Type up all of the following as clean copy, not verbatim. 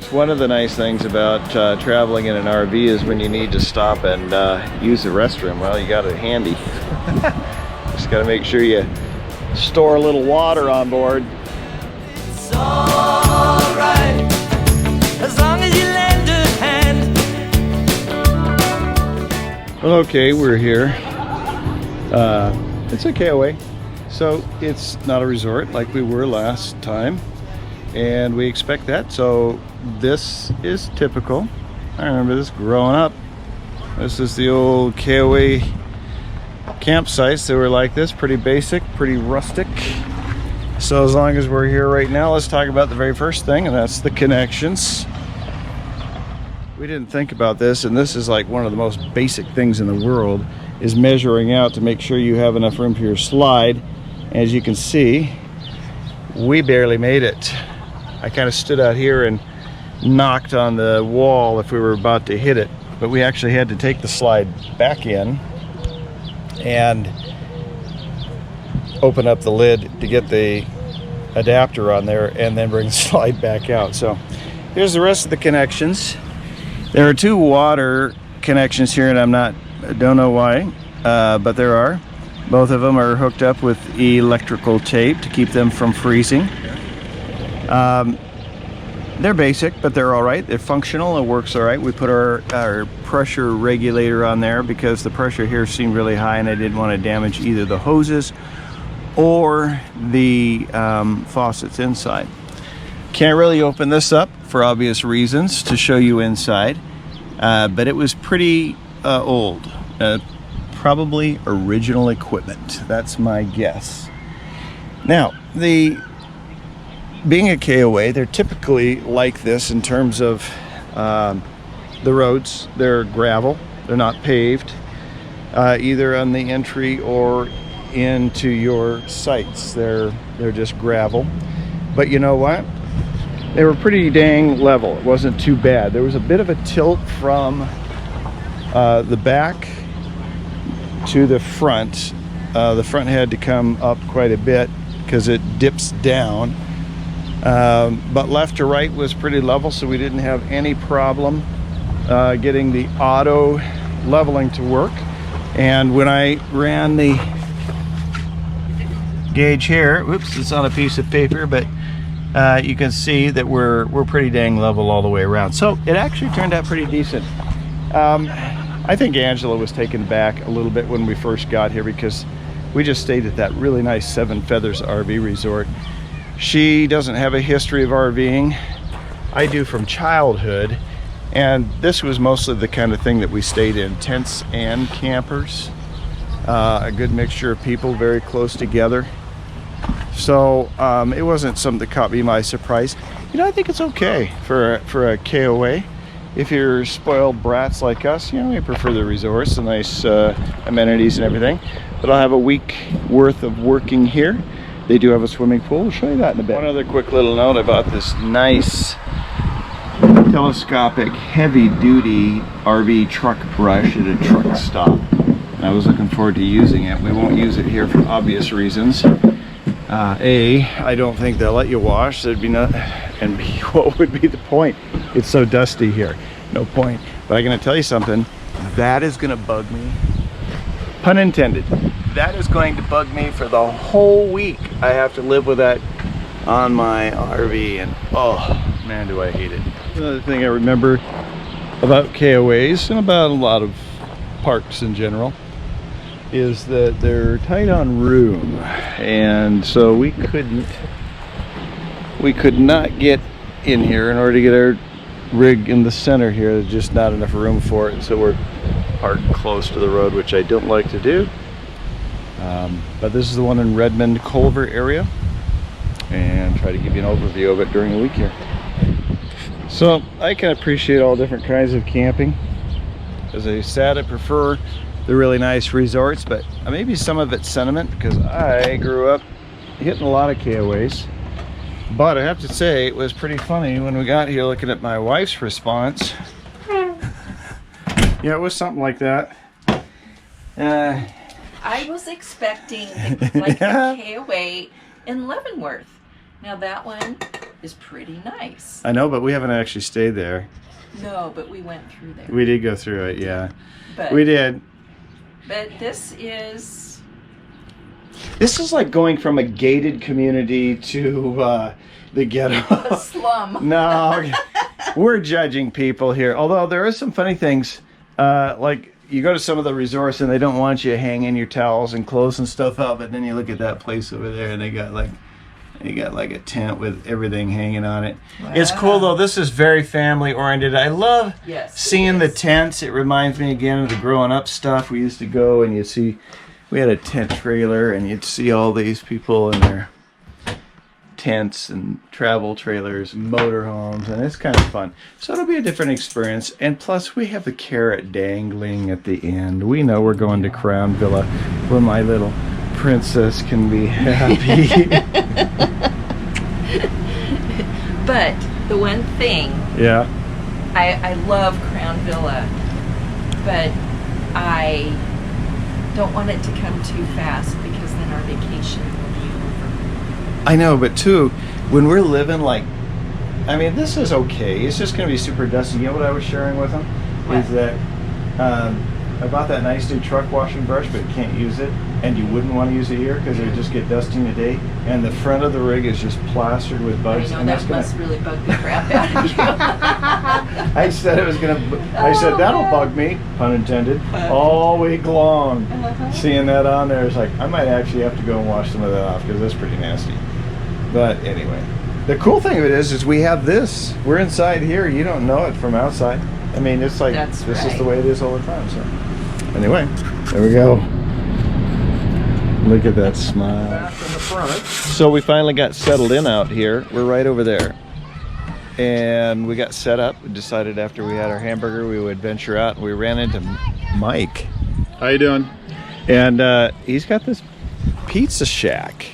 That's one of the nice things about traveling in an RV is when you need to stop and use the restroom. Well, you got it handy. Just got to make sure you store a little water on board. It's all right, as long as you lend a hand. Well, okay, we're here. It's a KOA, so it's not a resort like we were last time, and we expect that. So this is typical. I remember this growing up. This is the old KOA campsites. They were like this, pretty basic, pretty rustic. So as long as we're here right now, let's talk about the very first thing, and that's the connections. We didn't think about this, and this is like one of the most basic things in the world, is measuring out to make sure you have enough room for your slide. As you can see, we barely made it. I kind of stood out here and knocked on the wall if we were about to hit it, but we actually had to take the slide back in and open up the lid to get the adapter on there and then bring the slide back out. So here's the rest of the connections. There are two water connections here, and I don't know why, but there are. Both of them are hooked up with electrical tape to keep them from freezing. They're basic, but they're all right. They're functional. It works all right. We put our pressure regulator on there because the pressure here seemed really high, and I didn't want to damage either the hoses or the faucets inside. Can't really open this up for obvious reasons to show you inside, but it was pretty old. Probably original equipment. That's my guess. Now, being a KOA, they're typically like this in terms of the roads. They're gravel. They're not paved, either on the entry or into your sites. They're just gravel. But you know what? They were pretty dang level. It wasn't too bad. There was a bit of a tilt from the back to the front. The front had to come up quite a bit because it dips down. But left to right was pretty level, so we didn't have any problem getting the auto leveling to work. And when I ran the gauge here, whoops, it's on a piece of paper, but you can see that we're pretty dang level all the way around. So it actually turned out pretty decent. I think Angela was taken back a little bit when we first got here because we just stayed at that really nice Seven Feathers RV resort. She doesn't have a history of RVing. I do from childhood, and this was mostly the kind of thing that we stayed in, tents and campers. A good mixture of people very close together. So it wasn't something that caught me by surprise. You know, I think it's okay for a KOA. If you're spoiled brats like us, you know, we prefer the resorts, the nice amenities and everything. But I'll have a week worth of working here. They do have a swimming pool. We'll show you that in a bit. One other quick little note about this nice telescopic heavy-duty RV truck brush at a truck stop. And I was looking forward to using it. We won't use it here for obvious reasons. A, I don't think they'll let you wash. There'd be no, and B, what would be the point? It's so dusty here. No point. But I'm going to tell you something. That is going to bug me. Pun intended. That is going to bug me for the whole week. I have to live with that on my RV, and oh man, do I hate it. Another thing I remember about KOAs and about a lot of parks in general is that they're tight on room, and so we could not get in here in order to get our rig in the center here. There's just not enough room for it, so we're parked close to the road, which I don't like to do. But this is the one in Redmond KOA area, and try to give you an overview of it during the week here. So I can appreciate all different kinds of camping. As I said, I prefer the really nice resorts, but maybe some of it's sentiment because I grew up hitting a lot of KOAs. But I have to say, it was pretty funny when we got here looking at my wife's response. Yeah, it was something like that. I was expecting like a KOA in Leavenworth. Now that one is pretty nice. I know, but we haven't actually stayed there. No, but we went through there. We did go through it, yeah. But, We did. But this is... This is like going from a gated community to the ghetto. a slum. No, we're judging people here. Although there are some funny things, like you go to some of the resorts and they don't want you hanging your towels and clothes and stuff up, but then you look at that place over there and they got like a tent with everything hanging on it. Wow. It's cool though. This is very family oriented. I love seeing the tents. It reminds me again of the growing up stuff. We used to go and we had a tent trailer and you'd see all these people in their tents and travel trailers and motorhomes, and it's kind of fun. So it'll be a different experience, and plus we have the carrot dangling at the end. We know we're going to Crown Villa where my little princess can be happy. But the one thing, I love Crown Villa, but I don't want it to come too fast because then our vacation will be over. I know, but too, when we're living like, I mean, this is okay. It's just going to be super dusty. You know what I was sharing with them? What? Is that I bought that nice new truck washing brush, but can't use it. And you wouldn't want to use it here because it would just get dusty in a day. And the front of the rig is just plastered with bugs. I know, and that must really bug the crap out of you. I said it was going to, I said, that'll bug me, pun intended, all week long. Seeing that on there is like, I might actually have to go and wash some of that off because that's pretty nasty. But anyway, the cool thing of it is we have this. We're inside here. You don't know it from outside. I mean, it's like, this is the way it is all the time. So anyway, there we go. Look at that smile. So we finally got settled in out here. We're right over there. And we got set up. We decided after we had our hamburger, we would venture out. And we ran into Mike. How you doing? And he's got this pizza shack.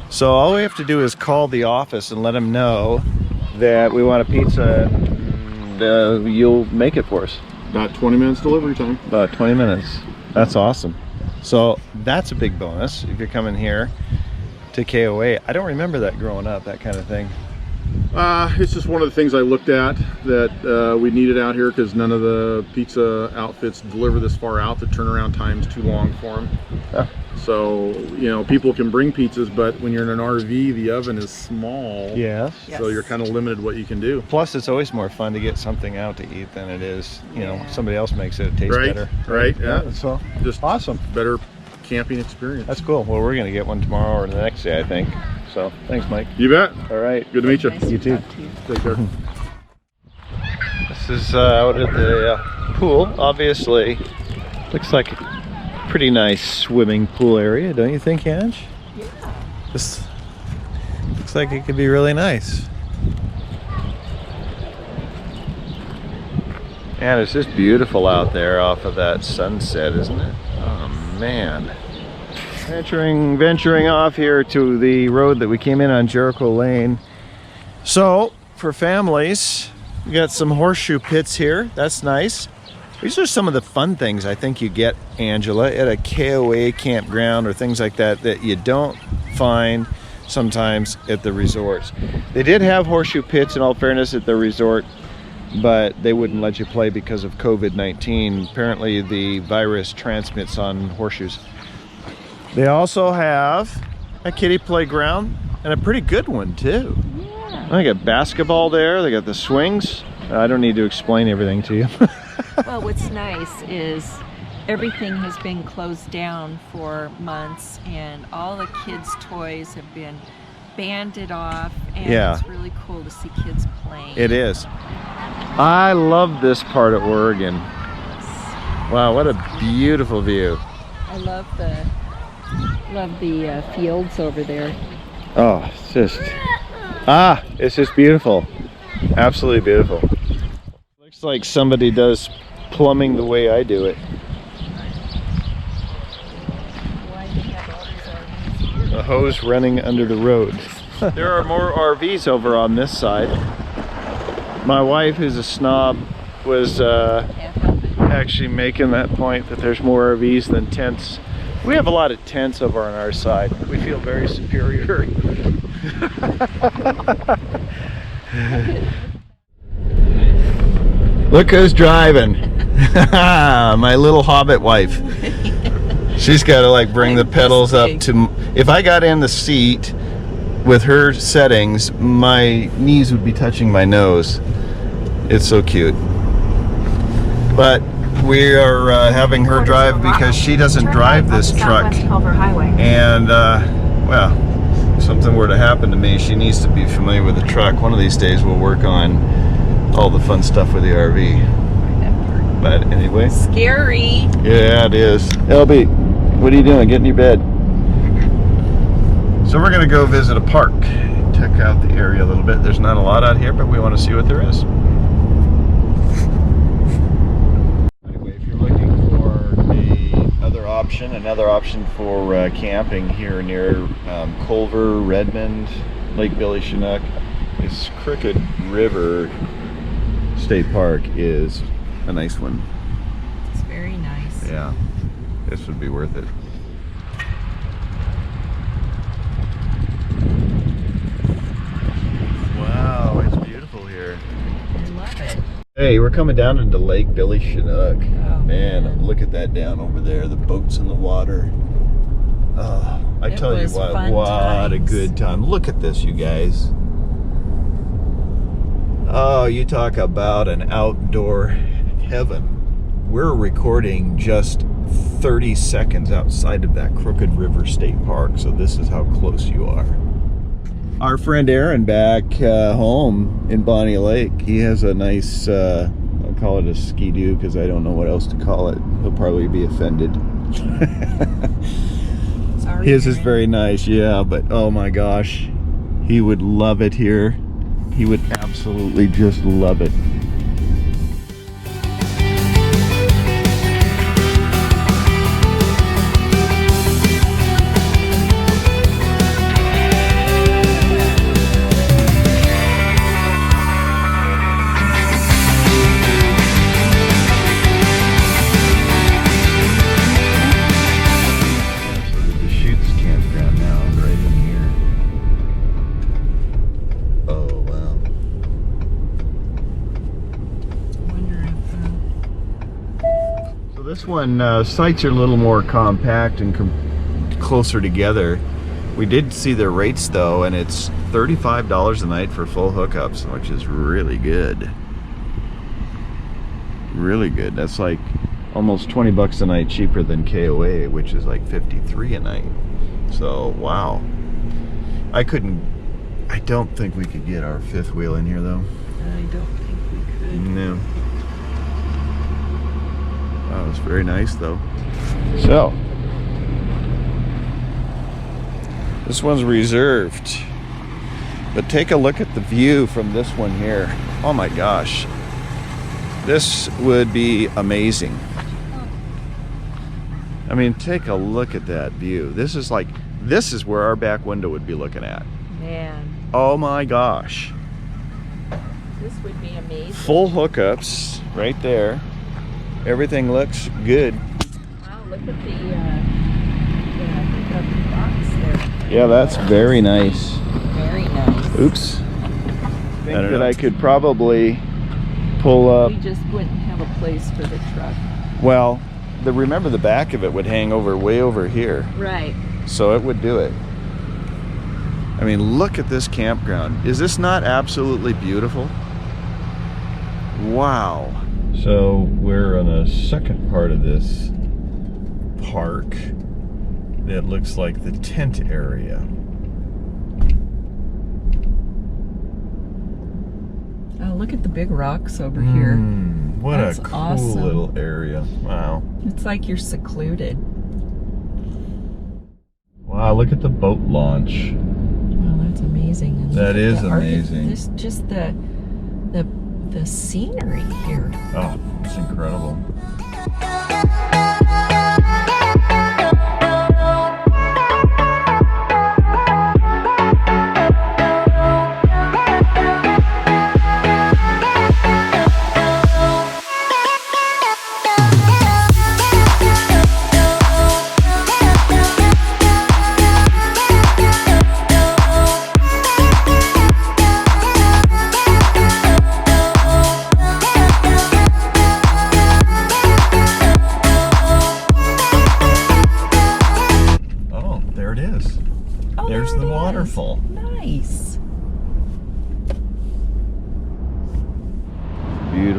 So all we have to do is call the office and let them know that we want a pizza. And you'll make it for us. About 20 minutes delivery time. About 20 minutes. That's awesome. So that's a big bonus if you're coming here to KOA. I don't remember that growing up, that kind of thing. It's just one of the things I looked at that we needed out here because none of the pizza outfits deliver this far out. The turnaround time's too long for them. Yeah. So, you know, people can bring pizzas, but when you're in an RV, the oven is small. Yes. So you're kind of limited what you can do. Plus, it's always more fun to get something out to eat than it is, you know, somebody else makes it taste better. Right, yeah. So, just awesome. Better camping experience. That's cool. Well, we're going to get one tomorrow or the next day, I think. So, thanks, Mike. You bet. All right. Good to meet you. Nice You too. talk to you. Take care. This is out at the pool. Obviously, looks like a pretty nice swimming pool area, don't you think, Ange? Yeah. This looks like it could be really nice. And it's just beautiful out there off of that sunset, isn't it? Oh man. Venturing off here to the road that we came in on, Jericho Lane. So for families, we got some horseshoe pits here. That's nice. These are some of the fun things I think you get, Angela, at a KOA campground or things like that that you don't find sometimes at the resorts. They did have horseshoe pits, in all fairness, at the resort, but they wouldn't let you play because of COVID-19. Apparently the virus transmits on horseshoes. They also have a kiddie playground, and a pretty good one too. Yeah. They got basketball there, they got the swings. I don't need to explain everything to you. Well, what's nice is everything has been closed down for months, and all the kids' toys have been banded off, and it's really cool to see kids playing. It is. I love this part of Oregon. Wow, what a beautiful view. I love the fields over there. Oh, it's just beautiful. Absolutely beautiful. Looks like somebody does plumbing the way I do it. Why do you have all these RVs here? A hose running under the road. There are more RVs over on this side. My wife, who's a snob, was actually making that point that there's more RVs than tents. We have a lot of tents over on our side. We feel very superior. Look who's driving. My little Hobbit wife. She's got to like bring the pedals up to. If I got in the seat with her settings, my knees would be touching my nose. It's so cute. But we are having her drive because she doesn't drive this truck. And well, if something were to happen to me, she needs to be familiar with the truck. One of these days we'll work on all the fun stuff with the RV. But anyway. Scary. Yeah, it is. LB, what are you doing? Get in your bed. So we're going to go visit a park. Check out the area a little bit. There's not a lot out here, but we want to see what there is. Anyway, if you're looking for another option for camping here near Culver, Redmond, Lake Billy Chinook, this Crooked River State Park is a nice one. It's very nice. Yeah, this would be worth it. Wow, it's beautiful here. I love it. Hey, we're coming down into Lake Billy Chinook. Oh, man, look at that down over there, the boats in the water. Oh, I tell you what a good time. Look at this, you guys. Oh, you talk about an outdoor heaven. We're recording just 30 seconds outside of that Crooked River State Park, so this is how close you are. Our friend Aaron back home in Bonnie Lake, he has a nice, I'll call it a ski-doo because I don't know what else to call it. He'll probably be offended. Sorry, his is very nice, yeah, but oh my gosh, he would love it here. He would absolutely just love it. This one, sites are a little more compact and closer together. We did see their rates though, and it's $35 a night for full hookups, which is really good. Really good. That's like almost 20 bucks a night cheaper than KOA, which is like 53 a night. So, wow. I don't think we could get our fifth wheel in here though. I don't think we could. No. That was very nice though. So, this one's reserved, but take a look at the view from this one here. Oh my gosh, this would be amazing. I mean, take a look at that view. This is where our back window would be looking at. Man. Oh my gosh. This would be amazing. Full hookups right there. Everything looks good. Wow, look at the hookup box there. Yeah, that's very nice. Very nice. Oops. I think that I could probably pull up. We just wouldn't have a place for the truck. Well, remember the back of it would hang over way over here. Right. So it would do it. I mean, look at this campground. Is this not absolutely beautiful? Wow. So we're on a second part of this park that looks like the tent area. Oh, look at the big rocks over here. What That's a cool awesome. little area. Wow. It's like you're secluded. Wow, look at the boat launch. Wow, that's amazing. And That look at is the amazing. This just the scenery here. Oh, it's incredible.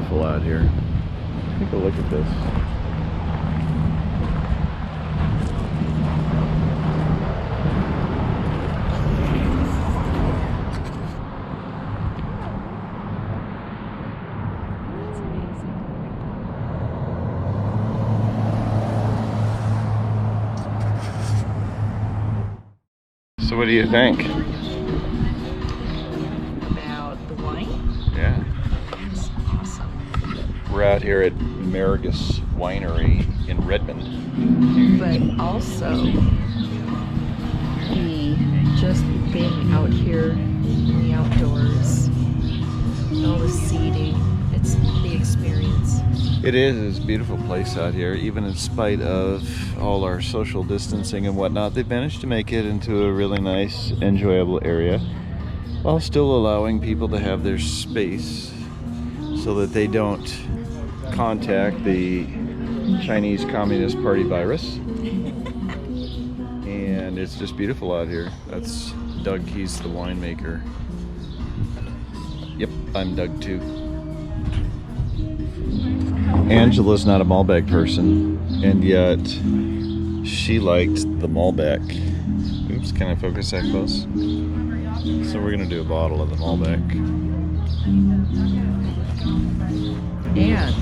beautiful out here. Take a look at this. So what do you think? About the wine? Yeah. It's awesome. We're out here at Marigus Winery in Redmond. But also, just being out here in the outdoors, all the seating, it's the experience. It is. It's a beautiful place out here, even in spite of all our social distancing and whatnot. They've managed to make it into a really nice, enjoyable area, while still allowing people to have their space so that they don't contact the Chinese Communist Party virus. And it's just beautiful out here. That's Doug, he's the winemaker. Yep, I'm Doug too. Angela's not a Malbec person, and yet she liked the Malbec. Oops, can I focus that close? So we're gonna do a bottle of the Malbec. And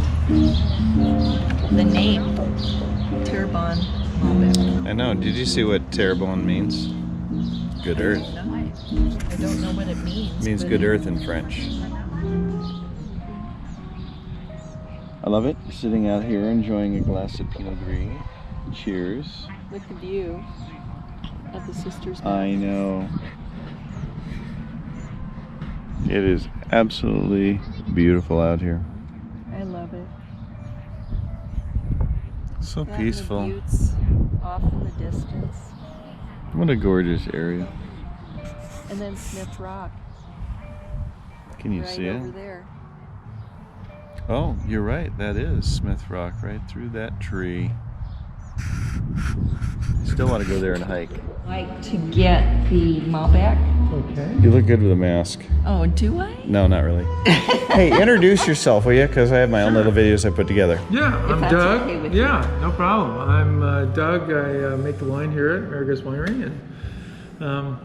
the name, Terrebonne Malbec. I know, did you see what Terrebonne means? Good earth. I don't know what it means. It means but good earth in French. I love it. Sitting out here enjoying a glass of Pinot Gris. Cheers. Look at the view of the Sisters. I know. It is absolutely beautiful out here. I love it. So That peaceful. And the buttes off in the distance. What a gorgeous area. And then Smith Rock. Can you right see over it? there. Oh, you're right. That is Smith Rock right through that tree. Still want to go there and hike. Like to get the Malbec. Okay. You look good with a mask. Oh, do I? No, not really. Hey, introduce yourself, will you? Because I have my own little videos I put together. Yeah, I'm that's Doug. okay with you. Yeah, no problem. I'm Doug. I make the wine here at Marigus Winery, and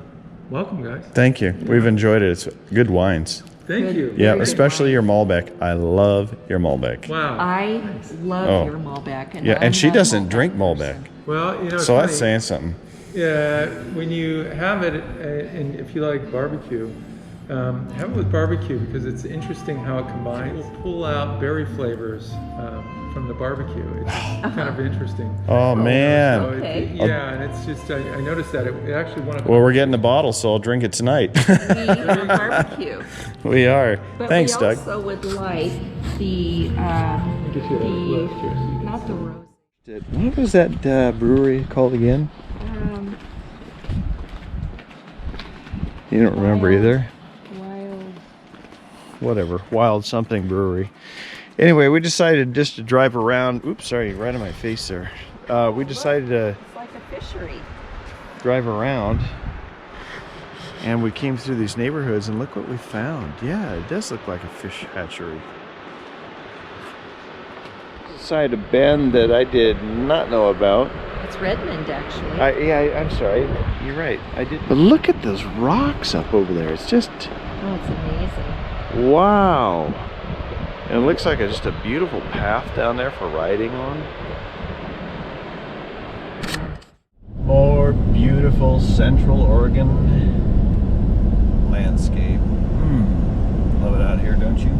welcome, guys. Thank you. We've enjoyed it. It's good wines. Thank you. Yeah, Very especially your Malbec. I love your Malbec. Wow. I love Oh. your Malbec. And Yeah, I'm and she not a doesn't drink person. Malbec. Well, you know, it's So funny. that's saying something. Yeah, when you have it, and if you like barbecue, have it with barbecue because it's interesting how it combines. It will pull out berry flavors from the barbecue. It's kind of interesting. Oh, man. So Okay. yeah, and it's just I noticed that it actually one of Well, we're getting a bottle, so I'll drink it tonight. We love barbecue. We are. But Thanks, we Doug. also would like the, not the rose. What was that brewery called again? You don't remember either? Wild. Whatever. Wild something brewery. Anyway, we decided just to drive around. Oops, sorry, right on my face there. We decided to It's like a fishery. drive around, and we came through these neighborhoods, and look what we found. Yeah, it does look like a fish hatchery. Side of Bend that I did not know about. It's Redmond, actually. I'm sorry. You're right. I did. But look at those rocks up over there. It's just Oh, it's amazing. wow. And it looks like just a beautiful path down there for riding on. More beautiful Central Oregon landscape. Love it out here, don't you?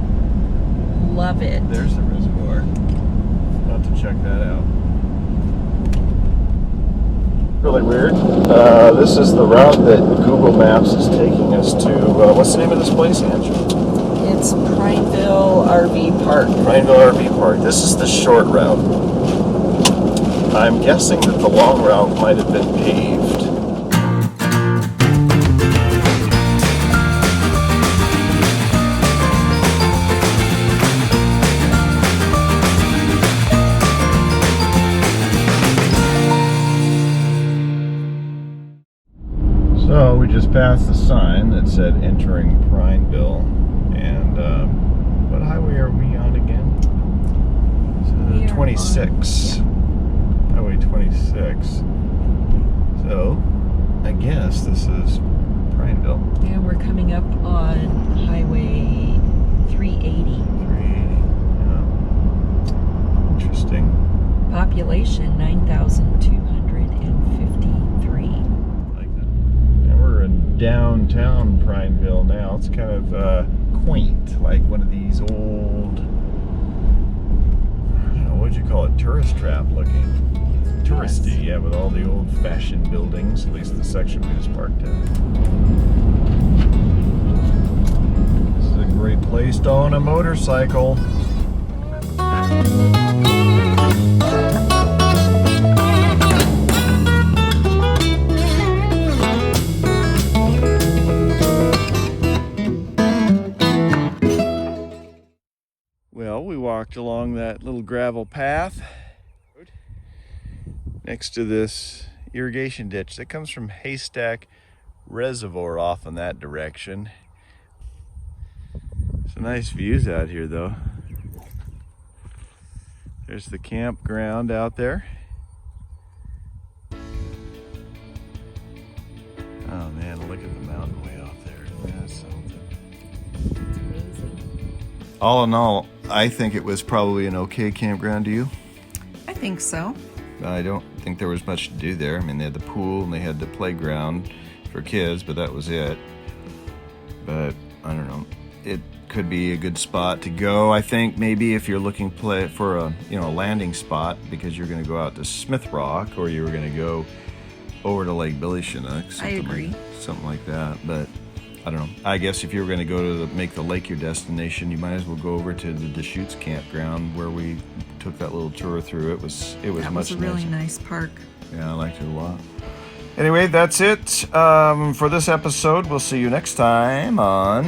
Love it. There's the reservoir. I'll have to check that out. Really weird. This is the route that Google Maps is taking us to. What's the name of this place, Andrew? It's Primeval RV Park. Primeval RV Park. This is the short route. I'm guessing that the long route might have been paved. So we just passed the sign that said entering Primeval, and what highway are we on again? 26. Highway 26. So, I guess this is Primeval. Yeah, we're coming up on Highway 380. 380. Yeah. Interesting. Population 9,253. Like that. And we're in downtown Primeval now. It's kind of quaint, like one of these old, I don't know, what'd you call it? Tourist trap looking. Touristy, yeah, with all the old-fashioned buildings, at least the section we just parked in. This is a great place to own a motorcycle. Well, we walked along that little gravel path next to this irrigation ditch that comes from Haystack Reservoir off in that direction. Some nice views out here though. There's the campground out there. Oh man, look at the mountain way off there. That's something. It's amazing. All in all, I think it was probably an okay campground. Do you? I think so. I don't think there was much to do there. I mean, they had the pool and they had the playground for kids, but that was it. But I don't know. It could be a good spot to go. I think maybe if you're looking for a landing spot because you're going to go out to Smith Rock or you were going to go over to Lake Billy Chinook. I agree. Something like that. But I don't know. I guess if you were going to go to make the lake your destination, you might as well go over to the Deschutes campground where we took that little tour through. It was That much was a really nicer. nice park. Yeah, I liked it a lot. Anyway, that's it for this episode. We'll see you next time on